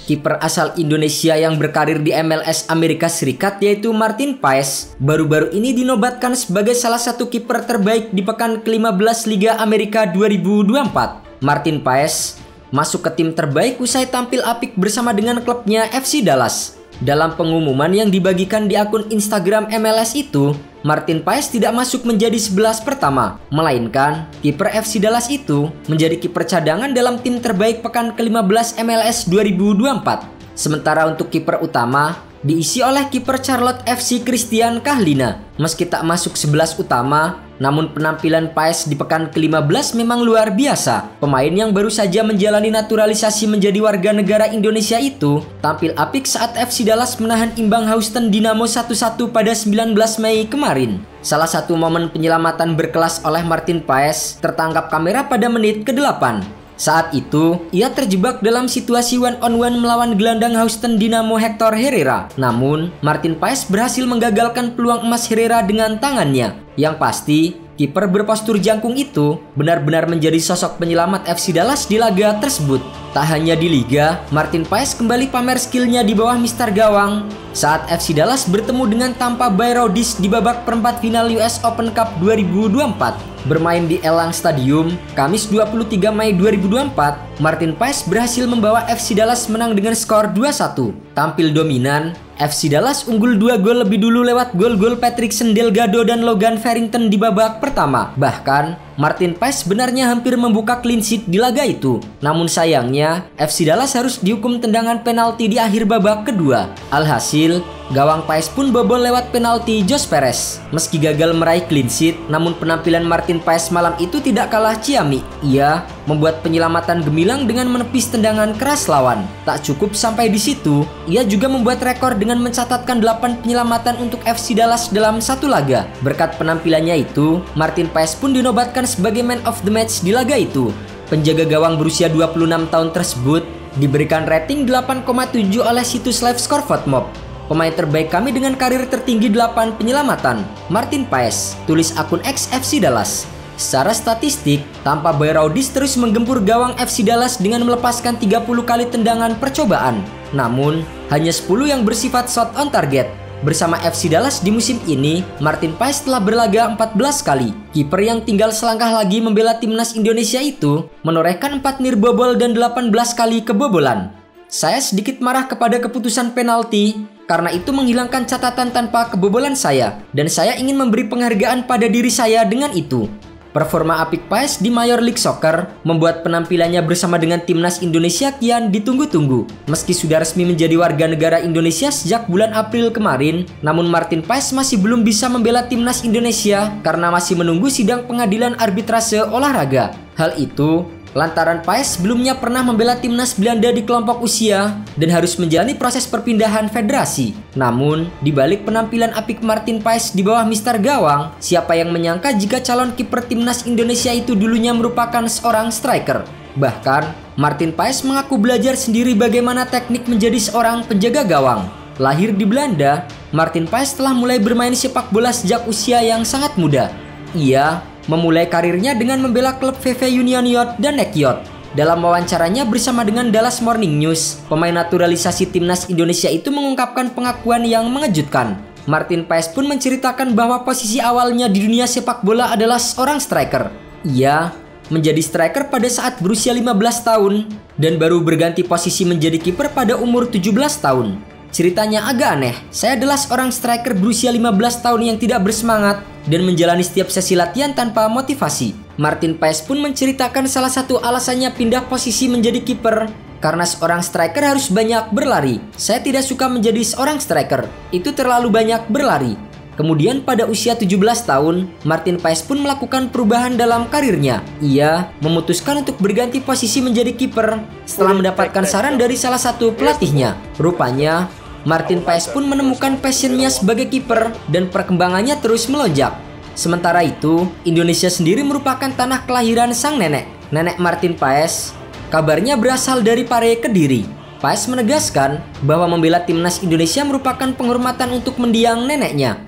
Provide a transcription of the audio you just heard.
Kiper asal Indonesia yang berkarir di MLS Amerika Serikat yaitu Martin Paes baru-baru ini dinobatkan sebagai salah satu kiper terbaik di pekan ke-15 Liga Amerika 2024. Martin Paes masuk ke tim terbaik usai tampil apik bersama dengan klubnya FC Dallas. Dalam pengumuman yang dibagikan di akun Instagram MLS itu, Martin Paes tidak masuk menjadi 11 pertama, melainkan kiper FC Dallas itu menjadi kiper cadangan dalam tim terbaik pekan ke-15 MLS 2024. Sementara untuk kiper utama diisi oleh kiper Charlotte FC Christian Kahlina. Meski tak masuk 11 utama, namun penampilan Paes di pekan ke-15 memang luar biasa. Pemain yang baru saja menjalani naturalisasi menjadi warga negara Indonesia itu tampil apik saat FC Dallas menahan imbang Houston Dynamo 1-1 pada 19 Mei kemarin. Salah satu momen penyelamatan berkelas oleh Martin Paes tertangkap kamera pada menit ke-8. Saat itu, ia terjebak dalam situasi one-on-one melawan gelandang Houston Dynamo Hector Herrera. Namun, Martin Paes berhasil menggagalkan peluang emas Herrera dengan tangannya. Yang pasti, kiper berpostur jangkung itu benar-benar menjadi sosok penyelamat FC Dallas di laga tersebut. Tak hanya di Liga, Martin Paes kembali pamer skillnya di bawah Mister Gawang saat FC Dallas bertemu dengan Tampa Bay Rowdies di babak perempat final US Open Cup 2024. Bermain di Elang Stadium, Kamis 23 Mei 2024, Martin Paes berhasil membawa FC Dallas menang dengan skor 2-1. Tampil dominan, FC Dallas unggul 2 gol lebih dulu lewat gol-gol Patrickson Delgado dan Logan Farrington di babak pertama. Bahkan, Martin Paes sebenarnya hampir membuka clean sheet di laga itu. Namun sayangnya, FC Dallas harus dihukum tendangan penalti di akhir babak kedua. Alhasil, gawang Paes pun bobol lewat penalti Josh Perez. Meski gagal meraih clean sheet, namun penampilan Martin Paes malam itu tidak kalah ciamik. Ia membuat penyelamatan gemilang dengan menepis tendangan keras lawan. Tak cukup sampai di situ, ia juga membuat rekor dengan mencatatkan 8 penyelamatan untuk FC Dallas dalam satu laga. Berkat penampilannya itu, Martin Paes pun dinobatkan sebagai man of the match di laga itu. Penjaga gawang berusia 26 tahun tersebut diberikan rating 8,7 oleh situs Live Score VoteMob. Pemain terbaik kami dengan karir tertinggi 8 penyelamatan, Martin Paes, tulis akun X FC Dallas. Secara statistik, Tampa Bay Rowdies terus menggempur gawang FC Dallas dengan melepaskan 30 kali tendangan percobaan. Namun, hanya 10 yang bersifat shot on target. Bersama FC Dallas di musim ini, Martin Paes telah berlaga 14 kali. Kiper yang tinggal selangkah lagi membela timnas Indonesia itu menorehkan 4 nirbobol dan 18 kali kebobolan. Saya sedikit marah kepada keputusan penalti karena itu menghilangkan catatan tanpa kebobolan saya, dan saya ingin memberi penghargaan pada diri saya dengan itu. Performa apik Paes di Major League Soccer membuat penampilannya bersama dengan timnas Indonesia kian ditunggu-tunggu. Meski sudah resmi menjadi warga negara Indonesia sejak bulan April kemarin, namun Martin Paes masih belum bisa membela timnas Indonesia karena masih menunggu sidang pengadilan arbitrase olahraga. Hal itu lantaran Paes sebelumnya pernah membela timnas Belanda di kelompok usia dan harus menjalani proses perpindahan federasi. Namun, di balik penampilan apik Martin Paes di bawah Mister Gawang, siapa yang menyangka jika calon kiper timnas Indonesia itu dulunya merupakan seorang striker. Bahkan, Martin Paes mengaku belajar sendiri bagaimana teknik menjadi seorang penjaga gawang. Lahir di Belanda, Martin Paes telah mulai bermain sepak bola sejak usia yang sangat muda. Ia memulai karirnya dengan membela klub VV Unioniot dan Nekiot. Dalam wawancaranya bersama dengan Dallas Morning News, pemain naturalisasi timnas Indonesia itu mengungkapkan pengakuan yang mengejutkan. Martin Paes pun menceritakan bahwa posisi awalnya di dunia sepak bola adalah seorang striker. Ia menjadi striker pada saat berusia 15 tahun dan baru berganti posisi menjadi kiper pada umur 17 tahun. Ceritanya agak aneh, saya adalah seorang striker berusia 15 tahun yang tidak bersemangat dan menjalani setiap sesi latihan tanpa motivasi. Martin Paes pun menceritakan salah satu alasannya pindah posisi menjadi kiper karena seorang striker harus banyak berlari. Saya tidak suka menjadi seorang striker, itu terlalu banyak berlari. Kemudian pada usia 17 tahun, Martin Paes pun melakukan perubahan dalam karirnya. Ia memutuskan untuk berganti posisi menjadi kiper setelah mendapatkan saran dari salah satu pelatihnya. Rupanya, Martin Paes pun menemukan passionnya sebagai kiper dan perkembangannya terus melonjak. Sementara itu, Indonesia sendiri merupakan tanah kelahiran sang nenek. Nenek Martin Paes kabarnya berasal dari Pare, Kediri. Paes menegaskan bahwa membela timnas Indonesia merupakan penghormatan untuk mendiang neneknya.